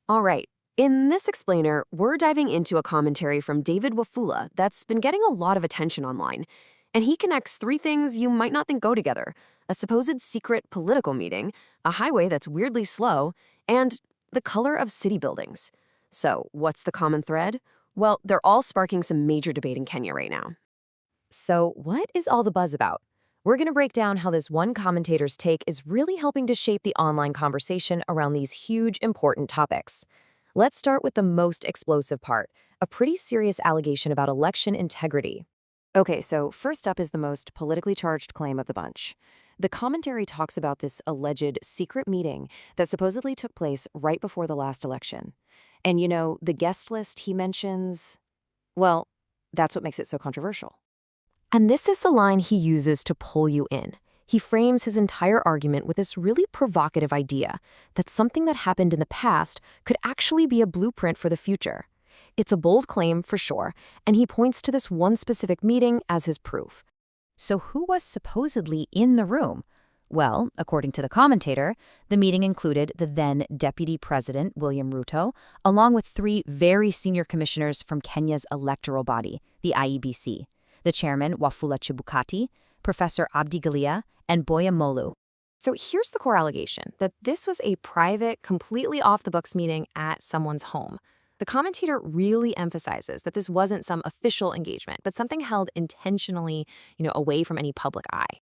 All right. In this explainer, we're diving into a commentary from David Wafula that's been getting a lot of attention online. And he connects three things you might not think go together: a supposed secret political meeting, a highway that's weirdly slow, and the color of city buildings. So, what's the common thread? Well, they're all sparking some major debate in Kenya right now. So, what is all the buzz about? We're going to break down how this one commentator's take is really helping to shape the online conversation around these huge, important topics. Let's start with the most explosive part, a pretty serious allegation about election integrity. Okay, so first up is the most politically charged claim of the bunch. The commentary talks about this alleged secret meeting that supposedly took place right before the last election. And the guest list he mentions, well, that's what makes it so controversial. And this is the line he uses to pull you in. He frames his entire argument with this really provocative idea that something that happened in the past could actually be a blueprint for the future. It's a bold claim for sure, and he points to this one specific meeting as his proof. So who was supposedly in the room? Well, according to the commentator, the meeting included the then Deputy President, William Ruto, along with three very senior commissioners from Kenya's electoral body, the IEBC. The chairman, Wafula Chebukati, Professor Abdi Galia, and Boya Molu. So here's the core allegation, that this was a private, completely off-the-books meeting at someone's home. The commentator really emphasizes that this wasn't some official engagement, but something held intentionally, away from any public eye.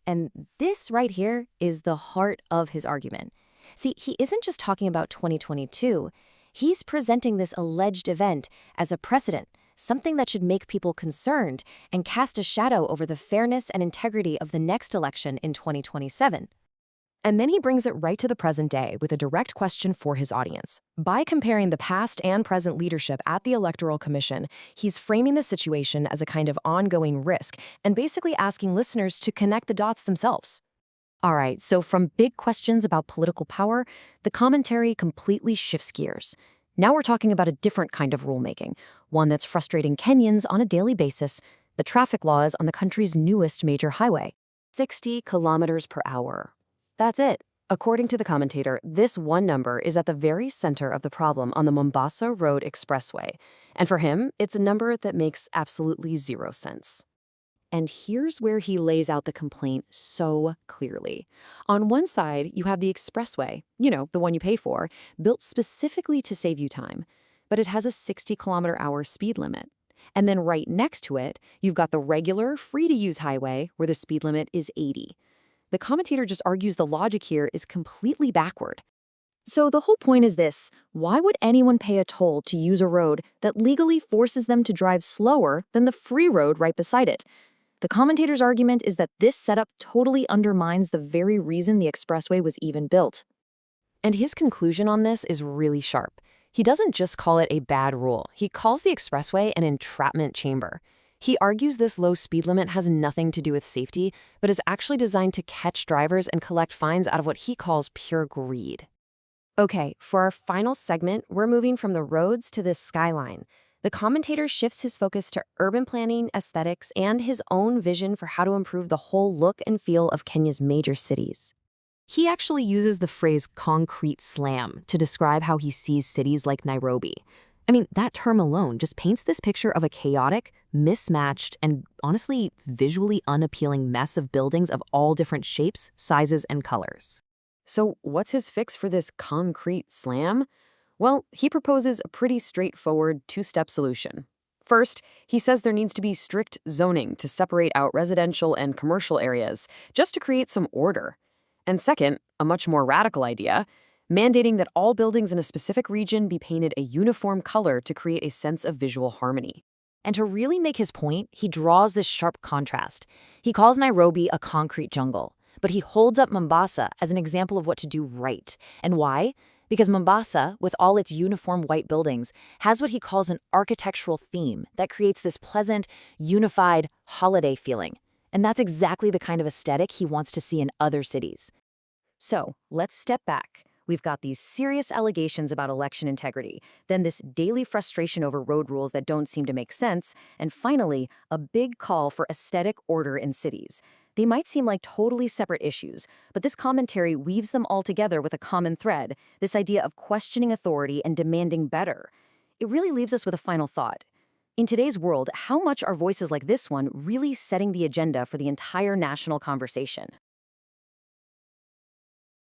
And this right here is the heart of his argument. See, he isn't just talking about 2022. He's presenting this alleged event as a precedent, something that should make people concerned and cast a shadow over the fairness and integrity of the next election in 2027. And then he brings it right to the present day with a direct question for his audience. By comparing the past and present leadership at the Electoral Commission, he's framing the situation as a kind of ongoing risk and basically asking listeners to connect the dots themselves. All right, so from big questions about political power, the commentary completely shifts gears. Now we're talking about a different kind of rulemaking, one that's frustrating Kenyans on a daily basis: the traffic laws on the country's newest major highway. 60 kilometers per hour. That's it. According to the commentator, this one number is at the very center of the problem on the Mombasa Road Expressway. And for him, it's a number that makes absolutely zero sense. And here's where he lays out the complaint so clearly. On one side, you have the expressway, the one you pay for, built specifically to save you time, but it has a 60-kilometer-hour speed limit. And then right next to it, you've got the regular, free-to-use highway where the speed limit is 80. The commentator just argues the logic here is completely backward. So the whole point is this: why would anyone pay a toll to use a road that legally forces them to drive slower than the free road right beside it? The commentator's argument is that this setup totally undermines the very reason the expressway was even built. And his conclusion on this is really sharp. He doesn't just call it a bad rule. He calls the expressway an entrapment chamber. He argues this low speed limit has nothing to do with safety, but is actually designed to catch drivers and collect fines out of what he calls pure greed. Okay, for our final segment, we're moving from the roads to this skyline. The commentator shifts his focus to urban planning, aesthetics, and his own vision for how to improve the whole look and feel of Kenya's major cities. He actually uses the phrase concrete slam to describe how he sees cities like Nairobi. I mean, that term alone just paints this picture of a chaotic, mismatched, and honestly visually unappealing mess of buildings of all different shapes, sizes, and colors. So what's his fix for this concrete slam? Well, he proposes a pretty straightforward two-step solution. First, he says there needs to be strict zoning to separate out residential and commercial areas, just to create some order. And second, a much more radical idea, mandating that all buildings in a specific region be painted a uniform color to create a sense of visual harmony. And to really make his point, he draws this sharp contrast. He calls Nairobi a concrete jungle, but he holds up Mombasa as an example of what to do right. And why? Because Mombasa, with all its uniform white buildings, has what he calls an architectural theme that creates this pleasant, unified, holiday feeling. And that's exactly the kind of aesthetic he wants to see in other cities. So, let's step back. We've got these serious allegations about election integrity, then this daily frustration over road rules that don't seem to make sense, and finally, a big call for aesthetic order in cities. They might seem like totally separate issues, but this commentary weaves them all together with a common thread, this idea of questioning authority and demanding better. It really leaves us with a final thought. In today's world, how much are voices like this one really setting the agenda for the entire national conversation?